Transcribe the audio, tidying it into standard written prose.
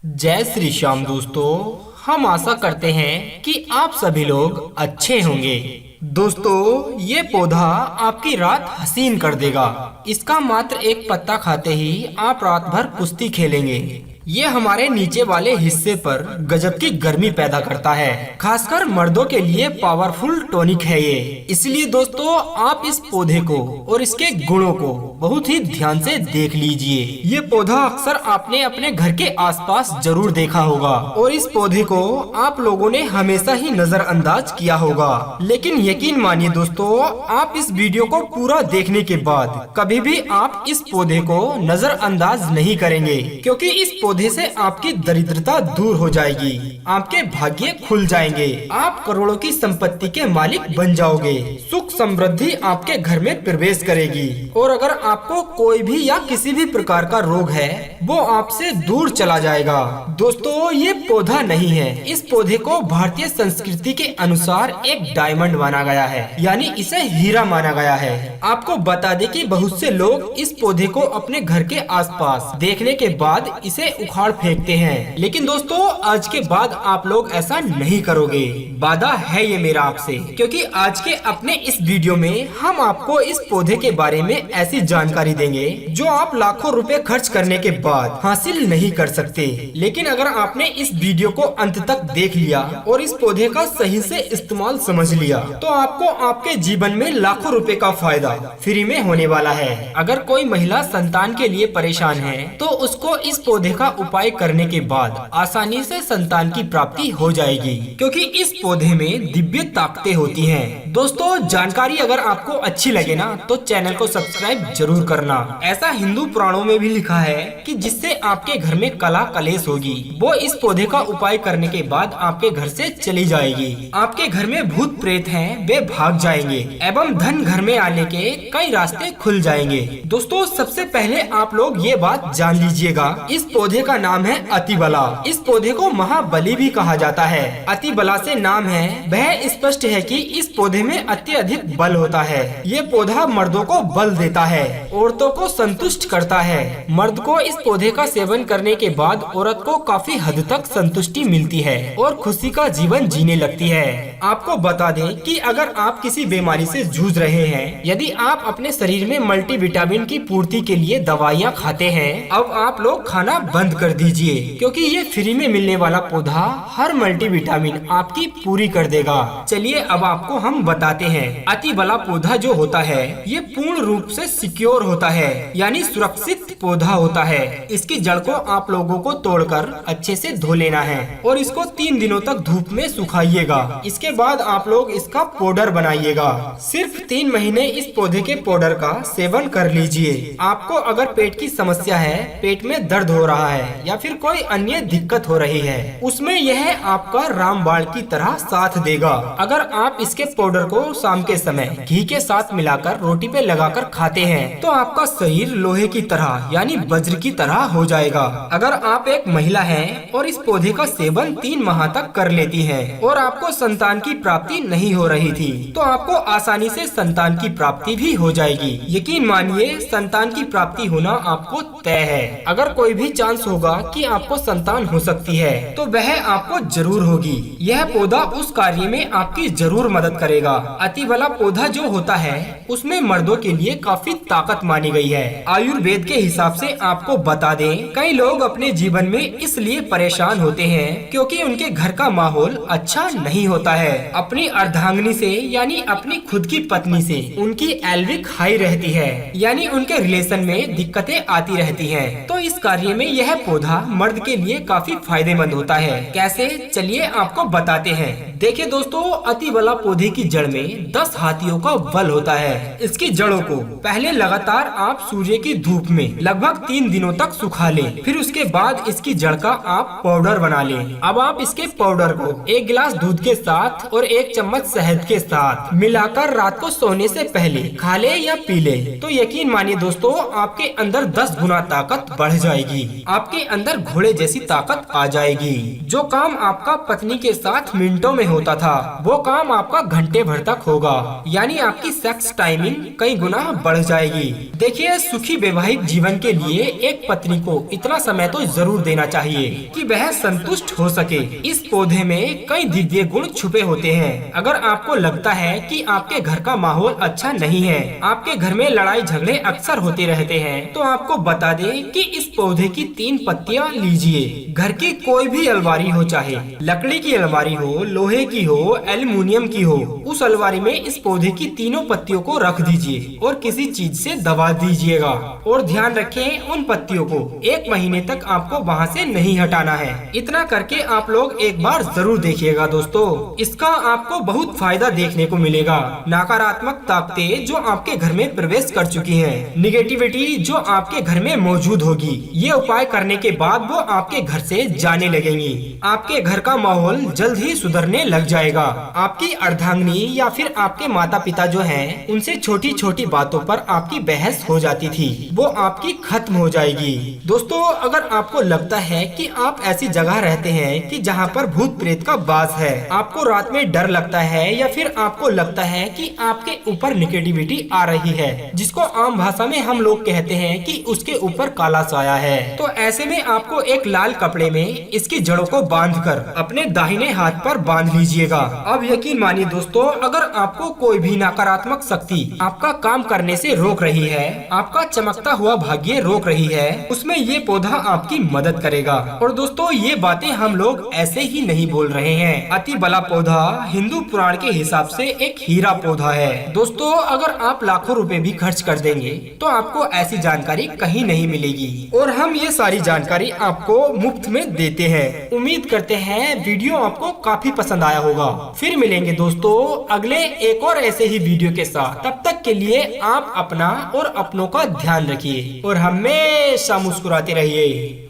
जय श्री श्याम दोस्तों। हम आशा करते हैं कि आप सभी लोग अच्छे होंगे। दोस्तों, ये पौधा आपकी रात हसीन कर देगा। इसका मात्र एक पत्ता खाते ही आप रात भर कुश्ती खेलेंगे। ये हमारे नीचे वाले हिस्से पर गजब की गर्मी पैदा करता है, खासकर मर्दों के लिए पावरफुल टॉनिक है ये। इसलिए दोस्तों, आप इस पौधे को और इसके गुणों को बहुत ही ध्यान से देख लीजिए। ये पौधा अक्सर आपने अपने घर के आसपास जरूर देखा होगा और इस पौधे को आप लोगों ने हमेशा ही नजरअंदाज किया होगा। लेकिन यकीन मानिए दोस्तों, आप इस वीडियो को पूरा देखने के बाद कभी भी आप इस पौधे को नजरअंदाज नहीं करेंगे, क्योंकि इस पौधे से आपकी दरिद्रता दूर हो जाएगी, आपके भाग्य खुल जाएंगे, आप करोड़ों की संपत्ति के मालिक बन जाओगे, सुख समृद्धि आपके घर में प्रवेश करेगी और अगर आपको कोई भी या किसी भी प्रकार का रोग है वो आपसे दूर चला जाएगा। दोस्तों, ये पौधा नहीं है, इस पौधे को भारतीय संस्कृति के अनुसार एक डायमंड माना गया है, यानी इसे हीरा माना गया है। आपको बता दें कि बहुत से लोग इस पौधे को अपने घर के आसपास देखने के बाद इसे उखाड़ फेंकते हैं, लेकिन दोस्तों आज के बाद आप लोग ऐसा नहीं करोगे। वादा है ये मेरा आपसे, क्योंकि आज के अपने इस वीडियो में हम आपको इस पौधे के बारे में ऐसी जानकारी देंगे जो आप लाखों रुपए खर्च करने के बाद हासिल नहीं कर सकते। लेकिन अगर आपने इस वीडियो को अंत तक देख लिया और इस पौधे का सही से इस्तेमाल समझ लिया तो आपको आपके जीवन में लाखों रुपए का फायदा फ्री में होने वाला है। अगर कोई महिला संतान के लिए परेशान है तो उसको इस पौधे का उपाय करने के बाद आसानी से संतान की प्राप्ति हो जाएगी, क्योंकि इस पौधे में दिव्य ताकतें होती हैं। दोस्तों, जानकारी अगर आपको अच्छी लगे ना तो चैनल को सब्सक्राइब जरूर करना। ऐसा हिंदू पुराणों में भी लिखा है कि जिससे आपके घर में कला कलेश होगी वो इस पौधे का उपाय करने के बाद आपके घर से चली जाएगी। आपके घर में भूत प्रेत हैं वे भाग जाएंगे एवं धन घर में आने के कई रास्ते खुल जाएंगे। दोस्तों, सबसे पहले आप लोग ये बात जान लीजिएगा, इस पौधे का नाम है अतिबला। इस पौधे को महाबली भी कहा जाता है। अतिबला से नाम है, वह स्पष्ट है कि इस पौधे में अत्यधिक बल होता है। ये पौधा मर्दों को बल देता है, औरतों को संतुष्ट करता है। मर्द को इस पौधे का सेवन करने के बाद औरत को काफी हद तक संतुष्टि मिलती है और खुशी का जीवन जीने लगती है। आपको बता दें कि अगर आप किसी बीमारी से जूझ रहे हैं, यदि आप अपने शरीर में मल्टीविटामिन की पूर्ति के लिए दवाइयाँ खाते हैं, अब आप लोग खाना बंद कर दीजिए, क्योंकि ये फ्री में मिलने वाला पौधा हर मल्टीविटामिन आपकी पूरी कर देगा। चलिए अब आपको हम बताते हैं। अतिबला पौधा जो होता है ये पूर्ण रूप से सिक्योर होता है, यानी सुरक्षित पौधा होता है। इसकी जड़ को आप लोगों को तोड़कर अच्छे से धो लेना है और इसको 3 दिनों तक धूप में सुखाइएगा। इसके बाद आप लोग इसका पाउडर बनाइएगा। सिर्फ 3 महीने इस पौधे के पाउडर का सेवन कर लीजिए। आपको अगर पेट की समस्या है, पेट में दर्द हो रहा है या फिर कोई अन्य दिक्कत हो रही है, उसमें यह आपका रामबाण की तरह साथ देगा। अगर आप इसके पाउडर को शाम के समय घी के साथ मिलाकर रोटी पे लगाकर खाते हैं तो आपका शरीर लोहे की तरह यानी वज्र की तरह हो जाएगा। अगर आप एक महिला हैं और इस पौधे का सेवन 3 माह तक कर लेती हैं और आपको संतान की प्राप्ति नहीं हो रही थी तो आपको आसानी से संतान की प्राप्ति भी हो जाएगी। यकीन मानिए, संतान की प्राप्ति होना आपको तय है। अगर कोई भी चांस होगा कि आपको संतान हो सकती है तो वह आपको जरूर होगी। यह पौधा उस कार्य में आपकी जरूर मदद करेगा। अतिबला पौधा जो होता है उसमें मर्दों के लिए काफी ताकत मानी गई है। आयुर्वेद के हिसाब से आपको बता दें, कई लोग अपने जीवन में इसलिए परेशान होते हैं क्योंकि उनके घर का माहौल अच्छा नहीं होता है। अपनी अर्धांगिनी से यानी अपनी खुद की पत्नी से उनकी एल्विक हाई रहती है, यानी उनके रिलेशन में दिक्कतें आती रहती हैं। तो इस कार्य में यह पौधा मर्द के लिए काफी फायदेमंद होता है। कैसे, चलिए आपको बताते हैं। देखिए दोस्तों, अतिबला पौधे की जड़ में 10 हाथियों का बल होता है। इसकी जड़ों को पहले लगातार आप सूर्य की धूप में लगभग 3 दिनों तक सुखा लें, फिर उसके बाद इसकी जड़ का आप पाउडर बना लें। अब आप इसके पाउडर को 1 गिलास दूध के साथ और 1 चम्मच शहद के साथ मिलाकर रात को सोने से पहले खा ले या पी ले तो यकीन मानिए दोस्तों, आपके अंदर 10 गुना ताकत बढ़ जाएगी। आपके अंदर घोड़े जैसी ताकत आ जाएगी। जो काम आपका पत्नी के साथ मिनटों में होता था, वो काम आपका घंटे भर तक होगा। यानी आपकी सेक्स टाइमिंग कई गुना बढ़ जाएगी। देखिए, सुखी वैवाहिक जीवन के लिए एक पत्नी को इतना समय तो जरूर देना चाहिए कि वह संतुष्ट हो सके। इस पौधे में कई दिव्य गुण छुपे होते हैं। अगर आपको लगता है कि आपके घर का माहौल अच्छा नहीं है, आपके घर में लड़ाई झगड़े अक्सर होते रहते हैं, तो आपको बता दें कि इस पौधे की 3 पत्तियां लीजिए। घर की कोई भी अलमारी हो, चाहे लकड़ी की अलमारी हो, लोहे की हो, एल्युमिनियम की हो, उस अलमारी में इस पौधे की तीनों पत्तियों को रख दीजिए और किसी चीज से दबा दीजिएगा। और ध्यान रखें, उन पत्तियों को 1 महीने तक आपको वहाँ से नहीं हटाना है। इतना करके आप लोग एक बार जरूर देखिएगा दोस्तों, इसका आपको बहुत फायदा देखने को मिलेगा। नकारात्मक ताकतें जो आपके घर में प्रवेश कर चुकी हैं, निगेटिविटी जो आपके घर में मौजूद होगी, ये उपाय करने के बाद वो आपके घर से जाने लगेंगी। आपके घर का माहौल जल्द ही सुधरने लग जाएगा। आपकी अर्धांगिनी या फिर आपके माता पिता जो हैं, उनसे छोटी छोटी बातों पर आपकी बहस हो जाती थी, वो आपकी खत्म हो जाएगी। दोस्तों, अगर आपको लगता है कि आप ऐसी जगह रहते हैं कि जहाँ पर भूत प्रेत का वास है, आपको रात में डर लगता है या फिर आपको लगता है कि आपके ऊपर नेगेटिविटी आ रही है, जिसको आम भाषा में हम लोग कहते हैं कि उसके ऊपर काला साया है, तो ऐसे में आपको एक लाल कपड़े में इसकी जड़ों को बांधकर अपने दाहिने हाथ पर बांध लीजिएगा। अब यकीन मानिए दोस्तों, अगर आपको कोई भी नकारात्मक शक्ति आपका काम करने से रोक रही है, आपका चमकता हुआ भाग्य रोक रही है, उसमें ये पौधा आपकी मदद करेगा। और दोस्तों, ये बातें हम लोग ऐसे ही नहीं बोल रहे हैं। अति बला पौधा हिंदू पुराण के हिसाब से एक हीरा पौधा है। दोस्तों, अगर आप लाखों रुपए भी खर्च कर देंगे तो आपको ऐसी जानकारी कहीं नहीं मिलेगी, और हम ये सारी जानकारी आपको मुफ्त में देते हैं। उम्मीद करते हैं वीडियो आपको काफी पसंद आया होगा। फिर मिलेंगे दोस्तों अगले एक और ऐसे ही वीडियो के साथ। तब तक के लिए आप अपना और अपनों का ध्यान रखिए और हमेशा मुस्कुराते रहिए।